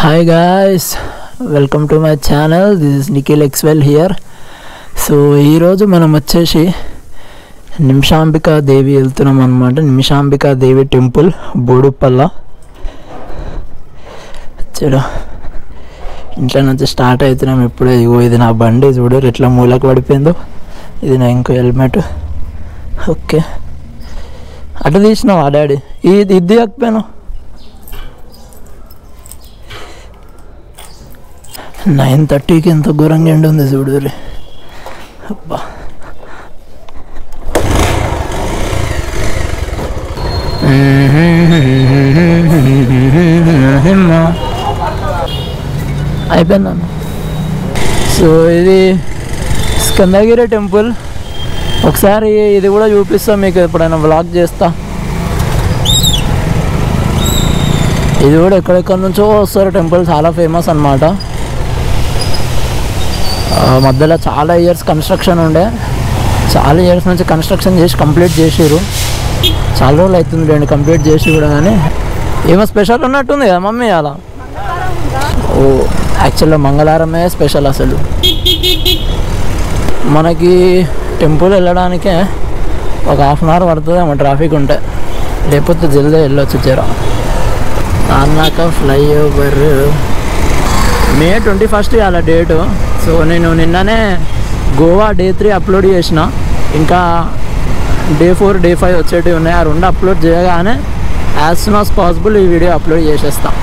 Hi guys, welcome to my channel. This is Nikhil Exwell here. So ఈ రోజు మనం వచ్చేసి నిమిషాంబికా దేవి వెళ్తున్నాం అన్నమాట. నిమిషాంబికా దేవి టెంపుల్ బోడుపల్ల. చలో ఇంట్లో నుంచి స్టార్ట్ అవుతున్నాం ఇప్పుడే. ఇది నా బండి చూడరు ఎట్లా మూలకు పడిపోయిందో. ఇది నా ఇంకో హెల్మెట్. ఓకే అటు తీసినావా డాడీ? ఇది తీయకపోయాను. 9:30కి ఎంత ఘోరంగా ఎండ ఉంది చూడు. అబ్బా అయిపోయిందన్న. సో ఇది స్కందగిరి టెంపుల్. ఒకసారి ఇది కూడా చూపిస్తా మీకు, ఎప్పుడైనా వ్లాగ్ చేస్తా. ఇది కూడా ఎక్కడెక్కడి నుంచో వస్తారు టెంపుల్, చాలా ఫేమస్ అన్నమాట. మధ్యలో చాలా ఇయర్స్ కన్స్ట్రక్షన్ ఉండే, చాలా ఇయర్స్ నుంచి కన్స్ట్రక్షన్ చేసి కంప్లీట్ చేసిర్రు. చాలా రోజులు అవుతుంది లేండి కంప్లీట్ చేసి కూడా. కానీ ఏమో స్పెషల్ ఉన్నట్టుంది కదా మమ్మీ అలా. ఓ యాక్చువల్గా మంగళవారమే స్పెషల్. అసలు మనకి టెంపుల్ వెళ్ళడానికే ఒక 1/2 అవర్ పడుతుంది ఏమో ట్రాఫిక్ ఉంటే, లేకపోతే జల్దీ వెళ్ళొచ్చు. జరా అన్నాక ఫ్లైఓవర్ May 21 అలా డేటు. సో నేను నిన్ననే గోవా Day 3 అప్లోడ్ చేసిన, ఇంకా Day 4 Day 5 వచ్చేటివి ఉన్నాయి. ఆ రెండు అప్లోడ్ చేయగానే యాజ్ సూన్ యాజ్ పాసిబుల్ ఈ వీడియో అప్లోడ్ చేసేస్తాం.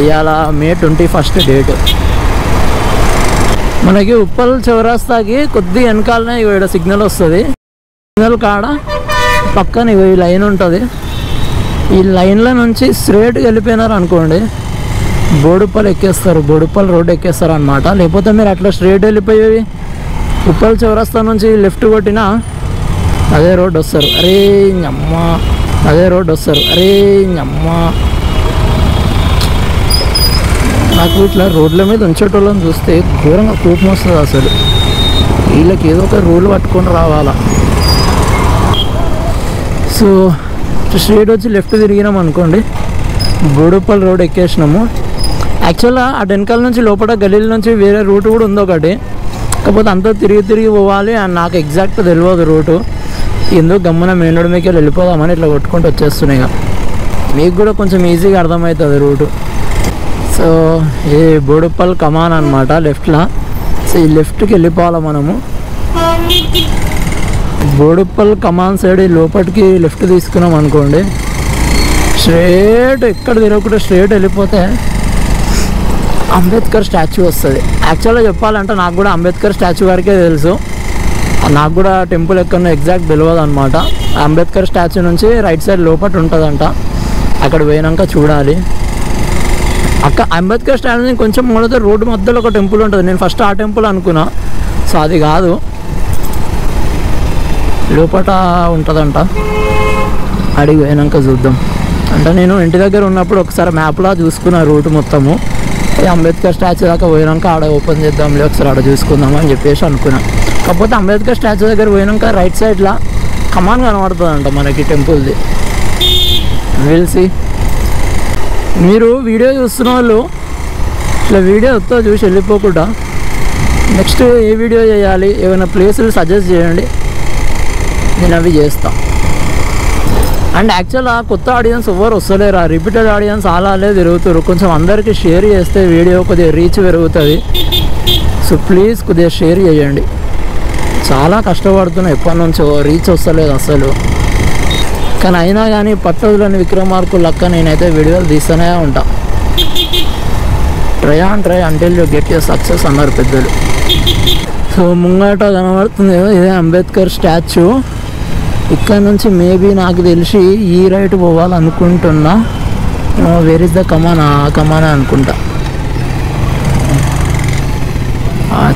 ఇవాళ May 21 డేటు. మనకి ఉప్పల్ చౌరాస్తాకి కొద్ది వెనకాలనే ఇక్కడ సిగ్నల్ వస్తుంది. సిగ్నల్ కాడ పక్కన ఈ లైన్ ఉంటుంది. ఈ లైన్ల నుంచి స్ట్రేట్గా వెళ్ళిపోయినారు అనుకోండి, బోడుపల్ ఎక్కేస్తారు, బోడుపల్ రోడ్ ఎక్కేస్తారు అనమాట. లేకపోతే మీరు అట్లా స్ట్రేట్ వెళ్ళిపోయేవి ఉప్పల్ చౌరస్తా నుంచి లెఫ్ట్ కొట్టినా అదే రోడ్ వస్తారు. అరే అమ్మ, అదే రోడ్ వస్తారు. అరే అమ్మ, నాకు ఇట్లా రోడ్ల మీద ఉంచేటోళ్ళని చూస్తే ఘోరంగా కోపం వస్తుంది అసలు. వీళ్ళకి ఏదో ఒక రూల్ పట్టుకొని రావాలా. సో స్ట్రేట్ వచ్చి లెఫ్ట్ తిరిగినాం అనుకోండి, బోడుపల్ రోడ్ ఎక్కేసినాము. యాక్చువల్గా ఆ వెనకాల నుంచి లోపల గలీల నుంచి వేరే రూట్ కూడా ఉంది ఒకటి, కాకపోతే అంతా తిరిగి పోవాలి. అండ్ నాకు ఎగ్జాక్ట్ తెలియదు రూటు. ఎందుకు గమ్మున మెయిన్ రోడ్ మీకు వెళ్ళిపోదామని ఇట్లా కొట్టుకుంటూ వచ్చేస్తున్నాయి. ఇక మీకు కూడా కొంచెం ఈజీగా అర్థమవుతుంది రూటు. సో ఈ బోడుపల్ కమాన్ అనమాట లెఫ్ట్లో. సో ఈ లెఫ్ట్కి వెళ్ళిపోవాలి మనము. బోడుపల్ కమాన్ సైడ్ లోపలికి లెఫ్ట్ తీసుకున్నాం అనుకోండి, స్ట్రేట్ ఎక్కడ తిరగకుండా స్ట్రేట్ వెళ్ళిపోతే అంబేద్కర్ స్టాచ్యూ వస్తుంది. యాక్చువల్గా చెప్పాలంటే నాకు కూడా అంబేద్కర్ స్టాచ్యూ వరకే తెలుసు. నాకు కూడా టెంపుల్ ఎక్కడో ఎగ్జాక్ట్ తెలియదు అనమాట. అంబేద్కర్ స్టాచ్యూ నుంచి రైట్ సైడ్ లోపల ఉంటుందంట, అక్కడ పోయినాక చూడాలి. అంబేద్కర్ స్టాచ్యూ నుంచి కొంచెం మూలతో రోడ్డు మధ్యలో ఒక టెంపుల్ ఉంటుంది. నేను ఫస్ట్ ఆ టెంపుల్ అనుకున్నా, సో అది కాదు, లోపల ఉంటుందంట. అడిగి పోయినాక చూద్దాం. అంటే నేను ఇంటి దగ్గర ఉన్నప్పుడు ఒకసారి మ్యాప్లా చూసుకున్న రూట్ మొత్తము. అంబేద్కర్ స్టాచ్యూ దాకా పోయినాక ఆడ ఓపెన్ చేద్దాంలే ఒకసారి ఆడ చూసుకుందాం అని చెప్పేసి అనుకున్నాం. కాకపోతే అంబేద్కర్ స్టాచ్యూ దగ్గర పోయినాక రైట్ సైడ్లో కమాన్ కనబడుతుందంట మనకి టెంపుల్ది. విల్సి మీరు వీడియో చూస్తున్న వాళ్ళు ఇట్లా వీడియో వస్తా చూసి వెళ్ళిపోకుండా నెక్స్ట్ ఏ వీడియో చేయాలి, ఏమైనా ప్లేసులు సజెస్ట్ చేయండి, నేను అవి చేస్తా. అండ్ యాక్చువల్గా కొత్త ఆడియన్స్ ఎవరు వస్తలేరు, రిపీటెడ్ ఆడియన్స్ అలానే తిరుగుతారు. కొంచెం అందరికీ షేర్ చేస్తే వీడియో కొద్దిగా రీచ్ పెరుగుతుంది. సో ప్లీజ్ కొద్దిగా షేర్ చేయండి. చాలా కష్టపడుతున్నా, ఎప్పటి నుంచో రీచ్ వస్తలేదు అసలు. కానీ అయినా కానీ పట్టదులని విక్రమార్కు లక్క నేనైతే వీడియోలు తీస్తూనే ఉంటా. Try until you get your success అన్నారు పెద్దలు. సో ముంగట కనబడుతుంది ఇదే అంబేద్కర్ స్టాచ్యూ. ఇక్కడ నుంచి మేబీ నాకు తెలిసి ఈ రైట్ పోవాలనుకుంటున్నా. వేర్ ఇస్ ద కమాన్? కమాన్ అనుకుంటా.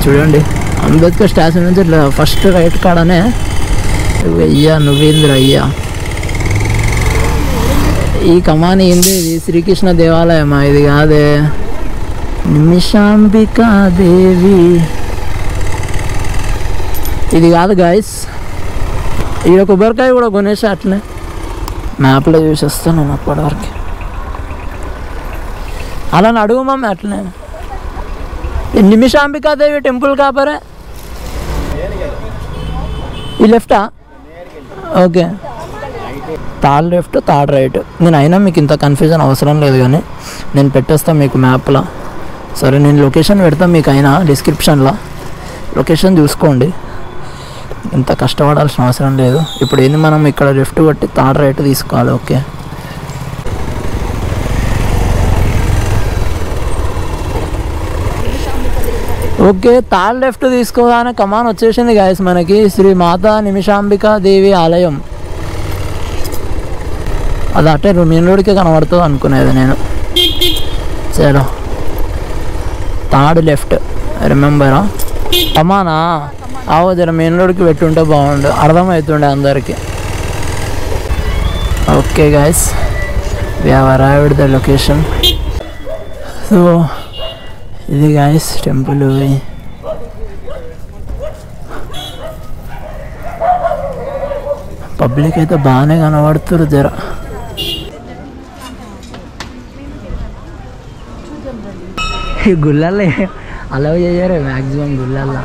చూడండి అంబేద్కర్ స్టాచ్యూ నుంచి ఫస్ట్ రైట్ కాడనే. అయ్యా నువ్వేంద్ర అయ్యా, ఈ కమాన్ ఏంది? ఇది శ్రీకృష్ణ దేవాలయమా? ఇది కాదే, నిమిషాంబికా దేవి ఇది కాదు గాయస్. ఈడ కొబ్బరికాయ కూడా కొనేసి అట్లనే మ్యాప్లో చూసేస్తాను అప్పటివరకు. అలా అడుగు మమ్మీ అట్లనే. నిమిషాంబికా దేవి టెంపుల్ కాపరే ఈ లెఫ్టా? Okay, third left third right. నేను అయినా మీకు ఇంత కన్ఫ్యూజన్ అవసరం లేదు, కానీ నేను పెట్టేస్తాను మీకు మ్యాప్లో. సరే, నేను లొకేషన్ పెడతాను మీకు అయినా డిస్క్రిప్షన్లో, లొకేషన్ చూసుకోండి. ఇంత కష్టపడాల్సిన అవసరం లేదు. ఇప్పుడు ఏంది, మనం ఇక్కడ లెఫ్ట్ కొట్టి థర్డ్ రైట్ తీసుకోవాలి. ఓకే, ఓకే థర్డ్ లెఫ్ట్ తీసుకోగానే కమాన్ వచ్చేసింది గాయస్ మనకి శ్రీ మాతా నిమిషాంబికా దేవి ఆలయం. అది అటే మెయిన్ రోడ్కే కనబడుతుంది అనుకునేది నేను. చలో, థర్డ్ లెఫ్ట్ రిమెంబరా? కమానా ఆవో జర మెయిన్ రోడ్కి పెట్టుంటే బాగుండు, అర్థమవుతుండే అందరికీ. Okay guys, we have arrived the location. So ఇది గాయస్ టెంపుల్. పబ్లిక్ అయితే బాగానే కనబడుతున్నారు జర. ఈ గుళ్ళల్లో అలవ్ చేయరు మ్యాక్సిమం గుళ్ళల్లో.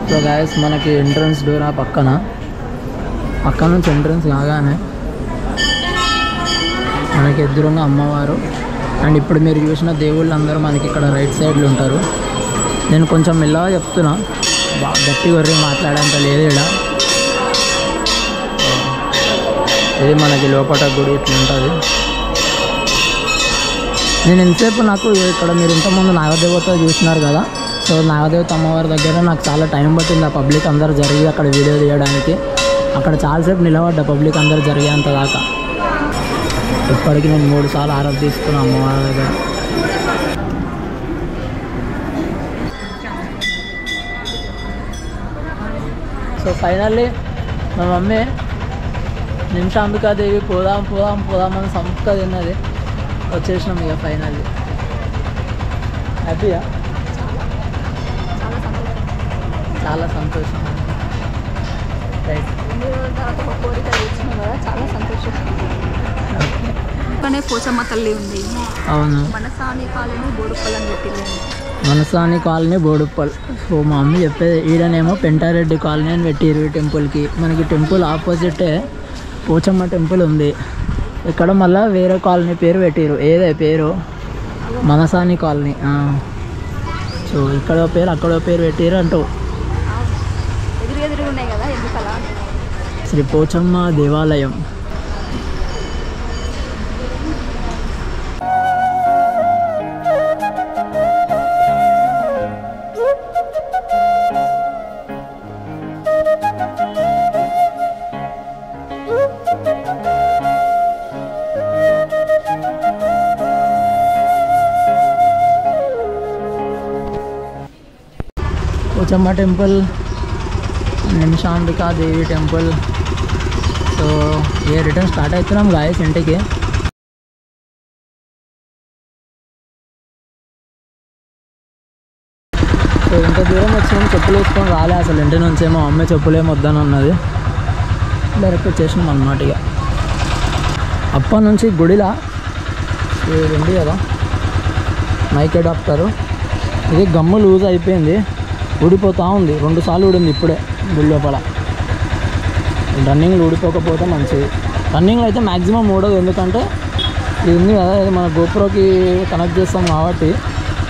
సో గాయస్ మనకి ఎంట్రన్స్ డోర్ ఆ పక్కన నుంచి ఎంట్రన్స్ కాగానే మనకి ఎదురుగా అమ్మవారు. అండ్ ఇప్పుడు మీరు చూసిన దేవుళ్ళు అందరూ మనకి ఇక్కడ రైట్ సైడ్లో ఉంటారు. నేను కొంచెం మెల్లగా చెప్తున్నా, బాగా గట్టి కొర్రి మాట్లాడేంత లేదు ఇక్కడ. ఇది మనకి లోపల గుడి ఇట్లా ఉంటుంది. నేను ఎంతసేపు నాకు ఇక్కడ మీరు ఇంతకుముందు నాగదేవత చూసినారు కదా, సో నాగదేవత అమ్మవారి దగ్గర నాకు చాలా టైం పట్టింది. ఆ పబ్లిక్ అందరూ జరిగి అక్కడ వీడియో తీయడానికి అక్కడ చాలాసేపు నిలబడ్డా, పబ్లిక్ అందరూ జరిగేంత దాకా. ఇప్పటికి నేను 3 సార్లు ఆరాధన తీసుకున్నాను అమ్మవారి దగ్గర. సో ఫైనల్లీ మా మమ్మీ నిమిషాంబికాదేవి పోదాం అని సంస్థ తిన్నది. వచ్చేసినాం ఇక ఫైనల్లీ. హ్యాపీయా? చాలా సంతోషం. రైట్, చాలా సంతోషం. పోచమ్మ తల్లి ఉంది. అవును, మనసాని కాలనీ బోడుప్పల్ అని పెట్టింది. మనసాని కాలనీ బోడుప్పల్. సో మా మమ్మీ చెప్పేది ఈడనేమో పెంటారెడ్డి కాలనీ అని పెట్టిరు ఈ టెంపుల్కి. మనకి టెంపుల్ ఆపోజిటే పోచమ్మ టెంపుల్ ఉంది. ఇక్కడ మళ్ళీ వేరే కాలనీ పేరు పెట్టిరు. ఏదే పేరు? మనసాని కాలనీ. సో ఇక్కడో పేరు అక్కడో పేరు పెట్టిరు అంటూ. ఉన్నాయి కదా, ఎందుకలా? శ్రీ పోచమ్మ దేవాలయం. పోచమ్మ టెంపుల్, నిమిషాంబికా దేవి టెంపుల్. సో ఏ రిటర్న్ స్టార్ట్ అవుతున్నాం గాయస్ ఇంటికి. సో ఇంత దూరం వచ్చినాం, చెప్పులు వేసుకొని రాలే అసలు ఇంటి నుంచేమో. అమ్మాయి చెప్పులేమో వద్దని అన్నది, డైరెక్ట్ వచ్చేసినాం అన్నమాట. ఇక అప్పటి నుంచి గుడిలా ఇది ఉంది కదా మైక్ అడాప్టరు, ఇది గమ్ము లూజ్ అయిపోయింది, ఊడిపోతూ ఉంది. 2 సార్లు ఊడింది ఇప్పుడే గుడి లోపల. రన్నింగ్లో ఊడిపోకపోతే మంచిది. రన్నింగ్లో అయితే మ్యాక్సిమం ఊడదు, ఎందుకంటే ఇది ఉంది కదా, ఇది మన గోప్రోకి కనెక్ట్ చేస్తాం కాబట్టి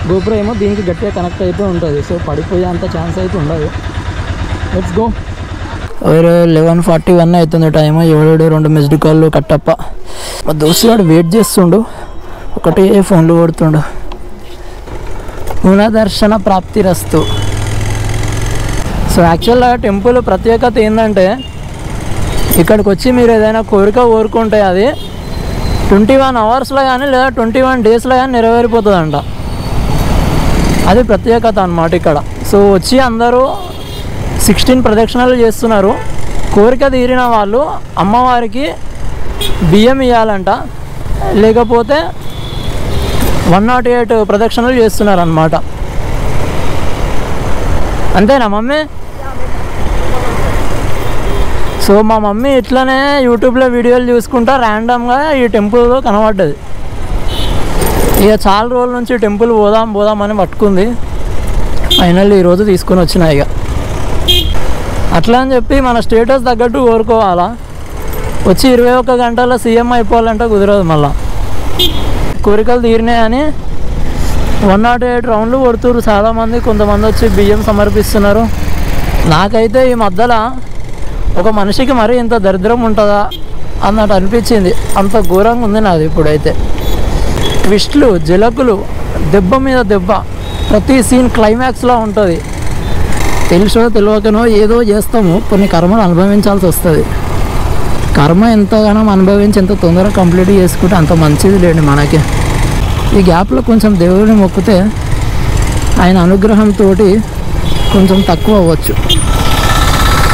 గోప్రో ఏమో దీనికి గట్టిగా కనెక్ట్ అయిపోయి ఉంటుంది. సో పడిపోయే అంత ఛాన్స్ అయితే ఉండదు. Let's go. 11:41 అవుతుంది టైము. 7 మిస్డ్ కాళ్ళు కట్టప్ప. మా దోస్తు వాడు వెయిట్ చేస్తుండు, ఒకటే ఫోన్లు కొడుతుండు. పునఃదర్శన ప్రాప్తిరస్తు. సో యాక్చువల్గా టెంపుల్ ప్రత్యేకత ఏంటంటే, ఇక్కడికి వచ్చి మీరు ఏదైనా కోరిక కోరుకుంటే అది 21 అవర్స్లో కానీ లేదా 21 డేస్లో కానీ నెరవేరిపోతుందంట. అది ప్రత్యేకత అన్నమాట ఇక్కడ. సో వచ్చి అందరూ 16 ప్రదక్షిణలు చేస్తున్నారు. కోరిక తీరిన వాళ్ళు అమ్మవారికి బియ్యం ఇవ్వాలంట, లేకపోతే 108 ప్రదక్షిణలు చేస్తున్నారు అన్నమాట. అంతేనా మమ్మీ? సో మా మమ్మీ ఇట్లనే యూట్యూబ్లో వీడియోలు చూసుకుంటా ర్యాండమ్గా ఈ టెంపుల్లో కనబడ్డది. ఇక చాలా రోజుల నుంచి టెంపుల్ పోదాం అని పట్టుకుంది. ఫైనల్ ఈరోజు తీసుకొని వచ్చిన. ఇక అట్లా అని చెప్పి మన స్టేటస్ తగ్గట్టు కోరుకోవాలా, వచ్చి 21 గంటల్లో సీఎం అయిపోవాలంటే కుదరదు. మళ్ళా కోరికలు తీరినాయని 108 రౌండ్లు కొడుతున్నారు చాలామంది. కొంతమంది వచ్చి బియ్యం సమర్పిస్తున్నారు. నాకైతే ఈ మధ్యలో ఒక మనిషికి మరీ ఇంత దరిద్రం ఉంటుందా అన్నట్టు అనిపించింది. అంత ఘోరంగా ఉంది నాది ఇప్పుడైతే. ట్విస్ట్లు, జలకులు, దెబ్బ మీద దెబ్బ, ప్రతి సీన్ క్లైమాక్స్లో ఉంటుంది. తెలుసో తెలియకనో ఏదో చేస్తాము, కొన్ని కర్మలు అనుభవించాల్సి వస్తుంది. కర్మ ఎంతగానో అనుభవించి ఎంత తొందరగా కంప్లీట్ చేసుకుంటే అంత మంచిది లేండి మనకి. ఈ గ్యాప్లో కొంచెం దేవుడిని మొక్కితే ఆయన అనుగ్రహంతో కొంచెం తక్కువ అవ్వచ్చు,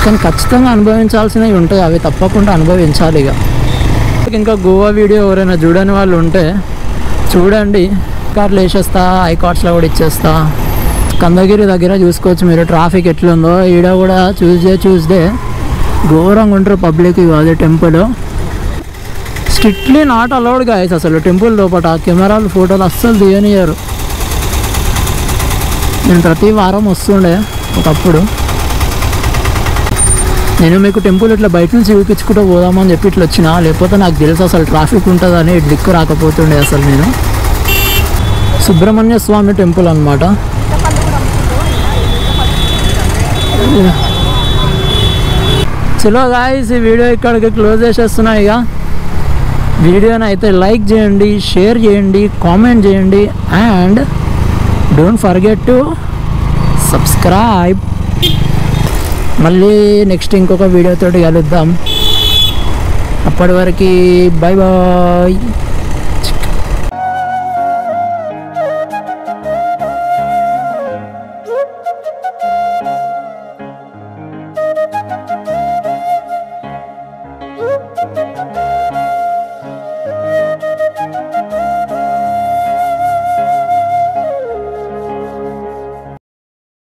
కానీ ఖచ్చితంగా అనుభవించాల్సినవి ఉంటాయి. అవి తప్పకుండా అనుభవించాలి. ఇక ఇంకా గోవా వీడియో ఎవరైనా చూడని వాళ్ళు ఉంటే చూడండి. కార్డులు వేసేస్తా, ఐకార్డ్స్లో కూడా ఇచ్చేస్తా. కందగిరి దగ్గర చూసుకోవచ్చు మీరు ట్రాఫిక్ ఎట్లుందో. ఈడ కూడా చూస్డే ఘోరంగా ఉంటారు పబ్లిక్. అదే temple strictly not allowed guys అసలు టెంపుల్ లోపల. కెమెరాలు ఫోటోలు అస్సలు తీయనియరు. నేను ప్రతి వారం వస్తుండే ఒకప్పుడు. నేను మీకు టెంపుల్ ఇట్లా బయట నుంచి చూపించుకుంటూ పోదామని చెప్పి ఇట్లా వచ్చిన, లేకపోతే నాకు తెలుసు అసలు ట్రాఫిక్ ఉంటుందని ఇటు దిక్కు రాకపోతుండే అసలు. నేను సుబ్రహ్మణ్య స్వామి టెంపుల్ అన్నమాట. చలో గాయ్స్, ఈ వీడియో ఇక్కడికి క్లోజ్ చేసేస్తున్నా. ఇక వీడియోని అయితే లైక్ చేయండి, షేర్ చేయండి, కామెంట్ చేయండి, and don't forget to subscribe. మళ్ళీ నెక్స్ట్ ఇంకొక వీడియోతోటి కలుద్దాం. అప్పటి వరకు బాయ్ బాయ్.